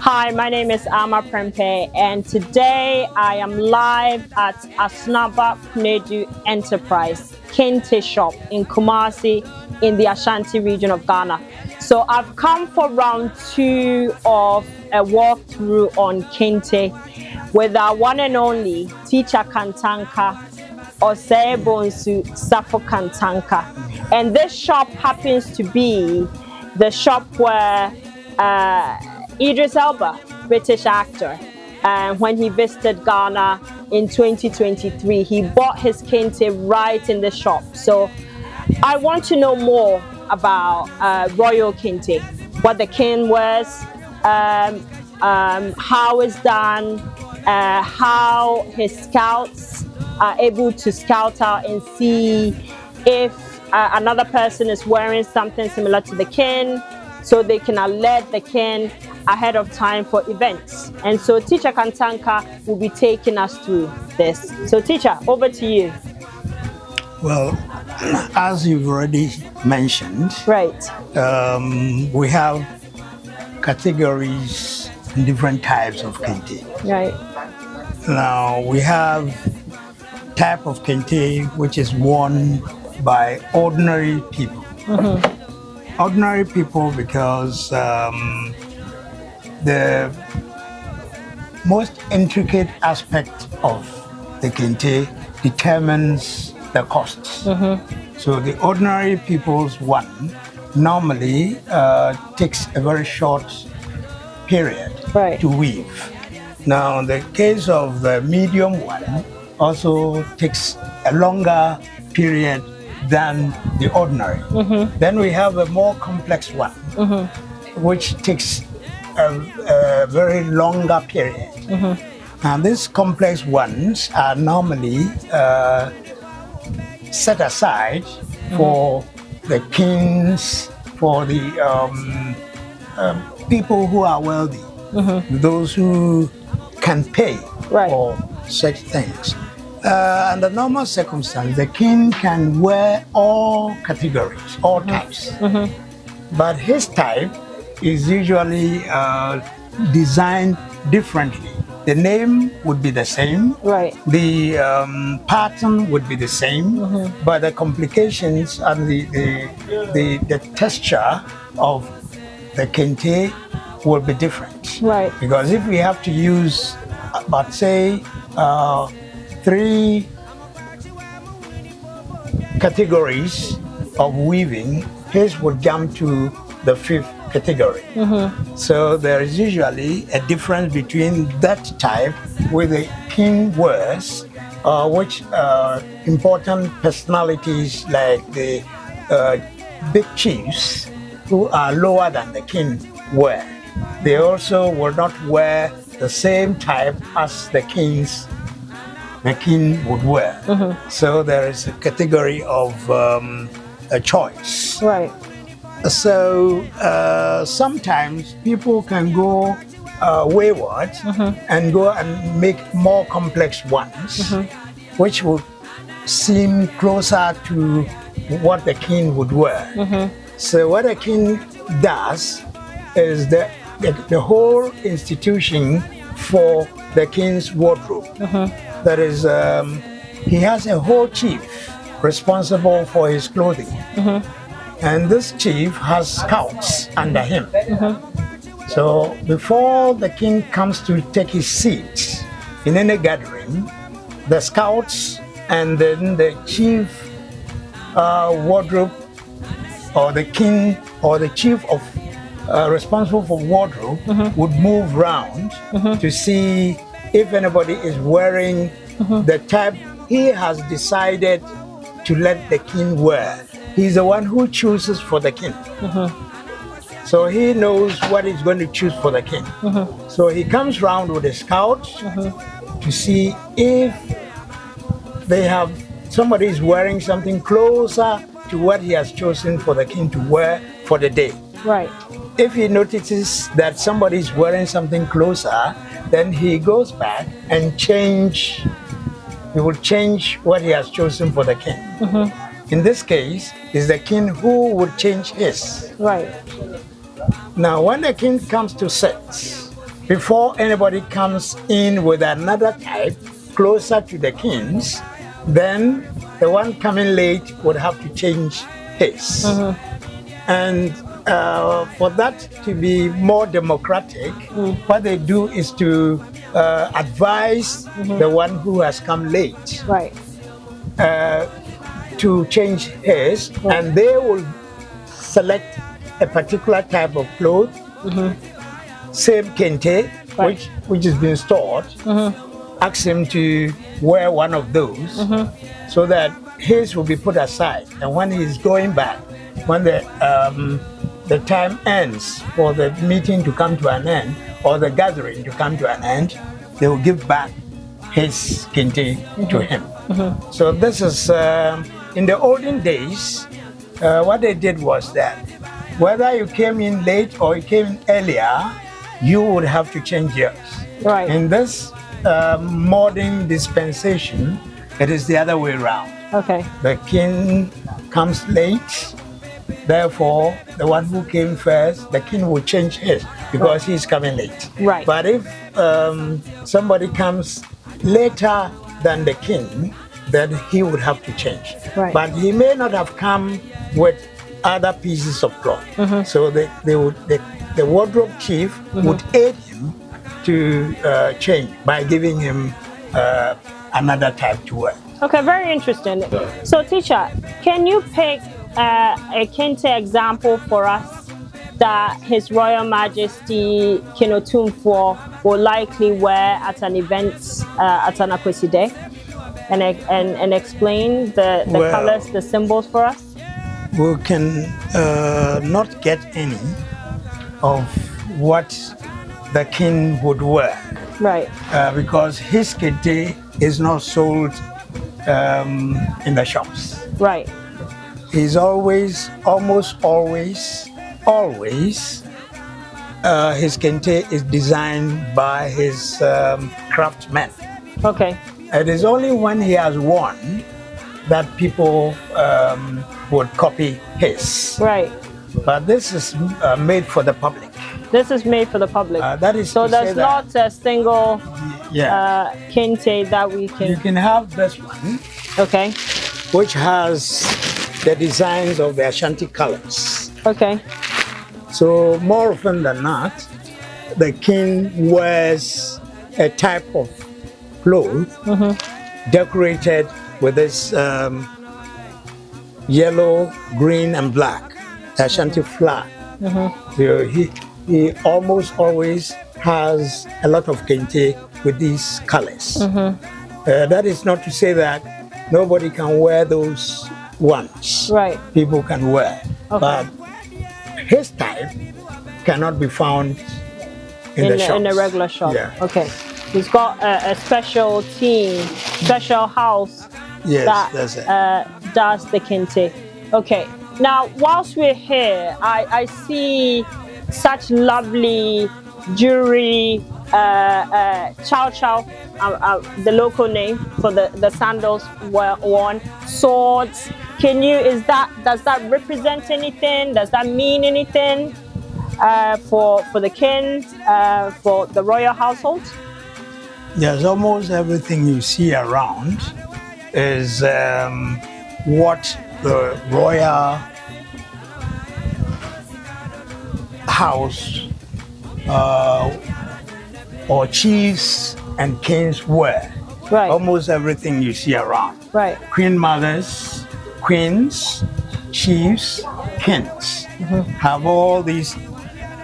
Hi, my name is Amma Prempeh, and today I am live at Asnaba Kunedu Enterprise, Kente shop in Kumasi in the Ashanti region of Ghana. So I've come for round 2 of a walkthrough on Kente with our one and only teacher Kantanka, Osebonsu Safo Kantanka. And this shop happens to be the shop where Idris Elba, British actor, when he visited Ghana in 2023, he bought his kente right in the shop. So I want to know more about Royal Kente, what the king wears, how it's done, how his scouts are able to scout out and see if another person is wearing something similar to the king, so they can alert the king ahead of time for events. And so teacher Kantanka will be taking us through this. So teacher, over to you. Well, as you've already mentioned, Right. We have categories and different types of kente. Right. Now we have type of kente which is worn by ordinary people. Mm-hmm. Ordinary people because the most intricate aspect of the kente determines the costs. Mm-hmm. So the ordinary people's one normally takes a very short period to weave. Now in the case of the medium one also takes a longer period than the ordinary. Mm-hmm. Then we have a more complex one, mm-hmm. which takes a very longer period. Mm-hmm. And these complex ones are normally set aside mm-hmm. for the kings, for the people who are wealthy, mm-hmm. those who can pay for such things. Under normal circumstances, the king can wear all categories, all mm-hmm. types. Mm-hmm. But his type is usually designed differently. The name would be the same. Right. The pattern would be the same, mm-hmm. but the complications and the texture of the kente will be different. Right. Because if we have to use, about say, 3 categories of weaving, his would jump to the 5th category. Mm-hmm. So there is usually a difference between that type with the king wears, which important personalities like the big chiefs who are lower than the king wear. They also will not wear the same type as the king would wear. Mm-hmm. So there is a category of a choice. Right. So sometimes people can go wayward mm-hmm. and go and make more complex ones, mm-hmm. which would seem closer to what the king would wear. Mm-hmm. So what a king does is the whole institution for the king's wardrobe. Mm-hmm. That is, he has a whole chief responsible for his clothing. Mm-hmm. And this chief has scouts under him. Mm-hmm. So before the king comes to take his seat in any gathering, the scouts and then the chief wardrobe or the king or the chief of responsible for wardrobe mm-hmm. would move round mm-hmm. to see if anybody is wearing mm-hmm. the type he has decided to let the king wear. He's the one who chooses for the king. Mm-hmm. So he knows what he's going to choose for the king. Mm-hmm. So he comes round with the scouts mm-hmm. to see if they have somebody is wearing something closer to what he has chosen for the king to wear for the day. Right. If he notices that somebody is wearing something closer, then he goes back and he will change what he has chosen for the king. Mm-hmm. In this case, it's the king who would change his. Right. Now, when the king comes to sit, before anybody comes in with another type closer to the king's, then the one coming late would have to change his. And for that to be more democratic, what they do is to advise the one who has come late Right. to change his, and they will select a particular type of cloth, same kente, which is being stored, ask him to wear one of those so that his will be put aside. And when he's going back, when the time ends for the meeting to come to an end or the gathering to come to an end, they will give back his kente to him. So this is, in the olden days, what they did was that whether you came in late or you came in earlier, you would have to change yours. Right. In this modern dispensation, it is the other way around. Okay. The king comes late, therefore the one who came first, the king will change his because he's coming late. Right. But if somebody comes later than the king, then he would have to change. Right. But he may not have come with other pieces of cloth. So the wardrobe chief would aid him to change by giving him another type to wear. Okay, very interesting. So, teacher, can you pick a Kente example for us that His Royal Majesty King Opemsuo will likely wear at an event at Anakwesi Day, and explain the colors, the symbols for us? We can not get any of what the king would wear. Right. Because his kente is not sold in the shops. Right. He's almost always, his kente is designed by his craftsmen. Okay. It is only when he has won that people would copy his. Right. But this is made for the public. This is made for the public. That is so to there's say that, not a single Kente that we you can. can have this one, Okay. which has the designs of the Ashanti colors. Okay. So more often than not, the king wears a type of cloth decorated with this yellow, green, and black Ashanti flag. So he almost always has a lot of kente with these colors. That is not to say that nobody can wear those ones. Right. People can wear. Okay. But his type cannot be found in the shops. In a regular shop. Yeah. Okay. He's got a special team, special house Yes, that that's it. does the kente. Okay. Now, whilst we're here, I see such lovely jewelry, chow chow, the local name for the sandals were worn, swords. Does that represent anything? Does that mean anything for the king, for the royal household? Yes, almost everything you see around is what the royal house or chiefs and kings wear. Right. Almost everything you see around. Right. Queen mothers, queens, chiefs, kings have all these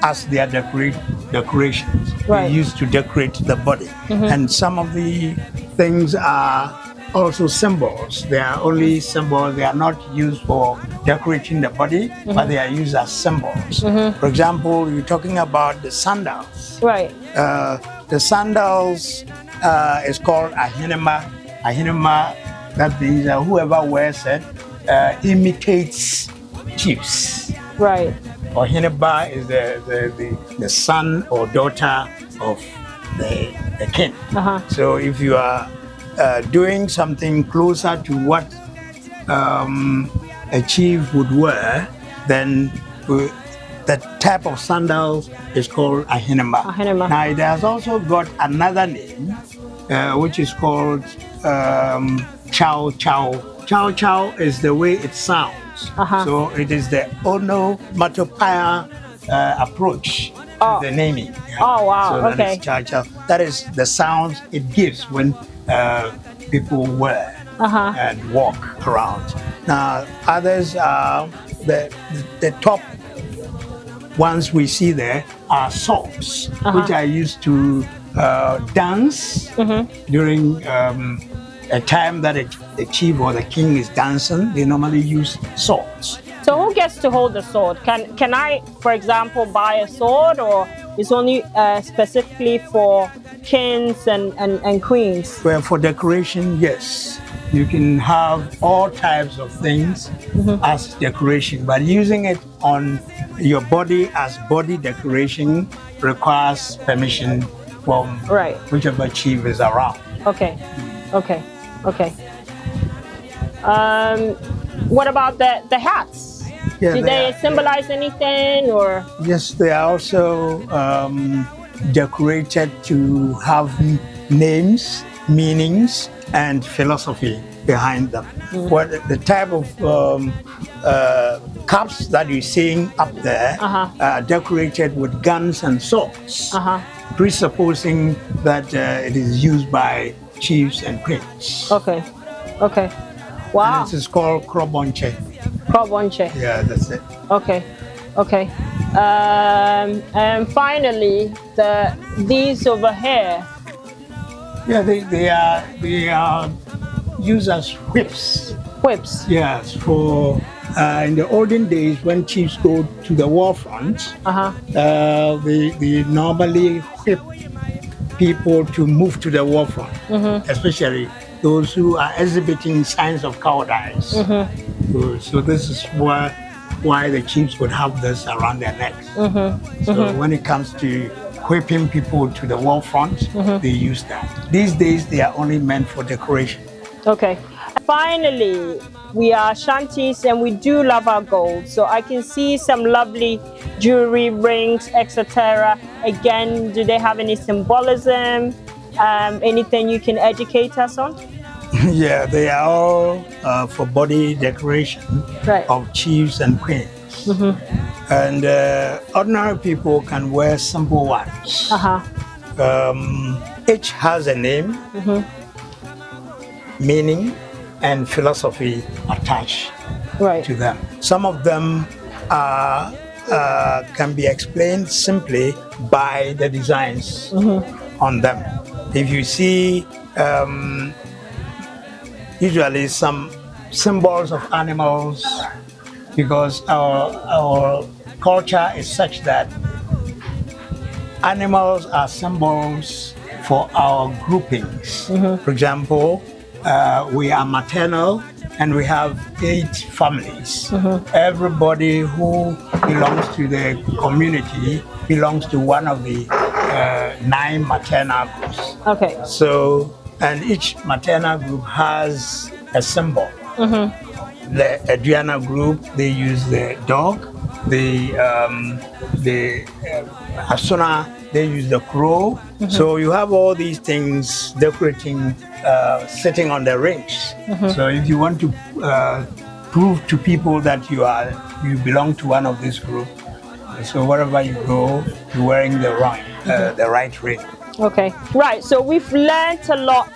as their decorations. Right. They used to decorate the body. And some of the things are also symbols. They are only symbols. They are not used for decorating the body, but they are used as symbols. For example, you're talking about the sandals. Right. The sandals is called ahinema. Ahinema, that means whoever wears it imitates chiefs. Right. Ohineba is the son or daughter of the king. So if you are doing something closer to what a chief would wear, then the type of sandals is called ahinema. Ahinema. Now it has also got another name, which is called chow chow. Chow chow is the way it sounds. So it is the onomatopoeia approach to the naming. Yeah. Oh wow! So that okay. is chow chow. That is the sound it gives when people wear and walk around. Now others are the top ones we see there are socks, which are used to dance during a time that a chief or the king is dancing. They normally use swords. So who gets to hold the sword? Can I, for example, buy a sword, or it's only specifically for kings and queens? Well, for decoration, yes. You can have all types of things as decoration, but using it on your body as body decoration requires permission from whichever chief is around. Okay. What about the hats? Yeah, Do they symbolize anything, or? Yes, they are also decorated to have names, meanings, and philosophy behind them. What the type of caps that you're seeing up there are decorated with guns and swords, presupposing that it is used by chiefs and queens. Okay. Wow. And this is called krobonche. Krobonche. Yeah, that's it. Okay. And finally, these over here. Yeah, they are used as whips. Whips. Yes, for in the olden days when chiefs go to the war front, they normally whip people to move to the war front, especially those who are exhibiting signs of cowardice. So this is why the chiefs would have this around their necks. So when it comes to whipping people to the war front, they use that. These days, they are only meant for decoration. Okay. Finally, we are Shantis and we do love our gold. So I can see some lovely jewelry, rings, etc. Again, do they have any symbolism? Anything you can educate us on? Yeah, they are all for body decoration of chiefs and queens. And ordinary people can wear simple ones. Each has a name, meaning, and philosophy attached to them. Some of them can be explained simply by the designs on them. If you see usually some symbols of animals, because our culture is such that animals are symbols for our groupings. For example, we are maternal and we have 8 families. Everybody who belongs to the community belongs to one of the 9 maternal groups. Okay. So, and each maternal group has a symbol. The Adriana group, they use the dog. The Asuna, they use the crow. So you have all these things decorating, sitting on the rings. So if you want to prove to people that you belong to one of these groups, so wherever you go, you're wearing the right ring. Okay, right. So we've learned a lot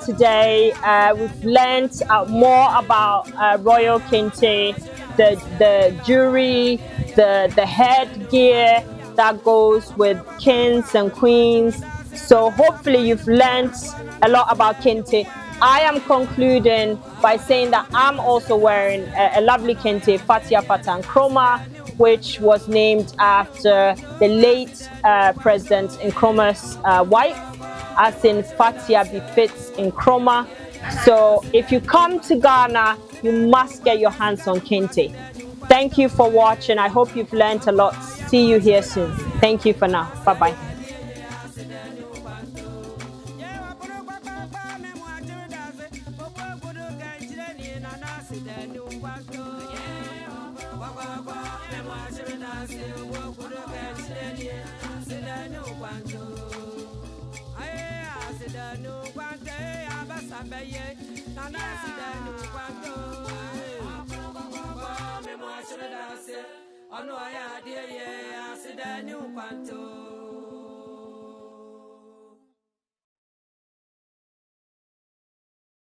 today. We've learned more about Royal Kente, the jewelry, the headgear that goes with kings and queens. So hopefully you've learned a lot about Kente. I am concluding by saying that I'm also wearing a lovely Kente Fatia Patan Nkrumah, which was named after the late President Nkrumah's wife, as in Fatia befits Nkrumah. So if you come to Ghana, you must get your hands on Kente. Thank you for watching. I hope you've learned a lot. See you here soon. Thank you for now. Bye-bye. Wa wa wa, me wa beye nana sidani kwanto me mo ashira dase ono aya die ye asidani kwanto